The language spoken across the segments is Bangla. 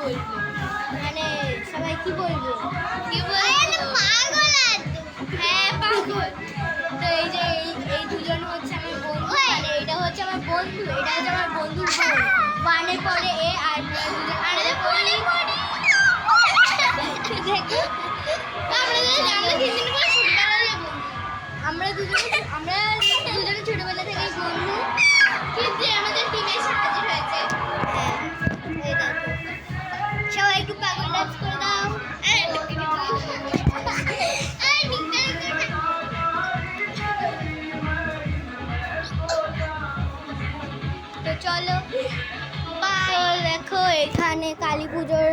বলবো, মানে সবাই কি বলবো? কি বলবো? পাগল একদম। হ্যাঁ পাগল। তো এই যে এই দুজন হচ্ছে আমার বন্ধু, আর এইটা হচ্ছে আমার বন্ধু, এটা হচ্ছে আমার বন্ধুর বোন। ওয়ানে পড়ে এ, আর দুজন আরে পড়ে দেখো আমরা দুজন ছোটবেলায় বন্ধু, আমরা দুজনে ছোটবেলা থেকেই বন্ধু, কিন্তু আমাদের টিমে সাহায্য হয়েছে। হ্যাঁ, এই দেখো। সবাই একটু পাগল ডান্স করে দাও। তো চলো তো দেখো এখানে কালী পুজোর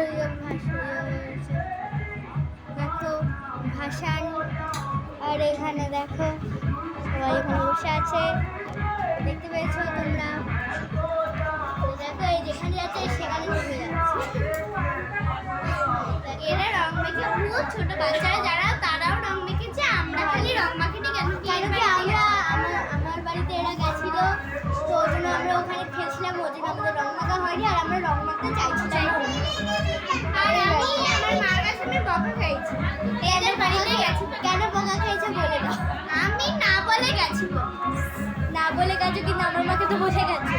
দেখো ভাসান, আর এখানে দেখো সবাই এখানে বসে আছে, দেখতে পেয়েছো তোমরা? তো দেখো এই যেখানে যাচ্ছে সেখানে চলে যাচ্ছে। এরা রং মেখে, খুব ছোট বাচ্চারা যারা তারাও রং মেখেছে, আমরা খালি রং মাখিনি কেন? কেন কি আমার বাড়িতে এরা গেছিল, তো ওই জন্য আমরা ওখানে খেলছিলাম, ওই জন্য আমাদের রং মাখা হয়নি, আর আমরা রং মাখতে চাইছিলাম। আর আমি আমার মার কাছে আমি বকা খাইছি, এদের বাড়িতে গেছি। কেন বকা খেয়েছে বলে দাও। আমি না বলে গেছিল। না বলে গেছো, কিন্তু আমার মাকে তো বসে গেছে।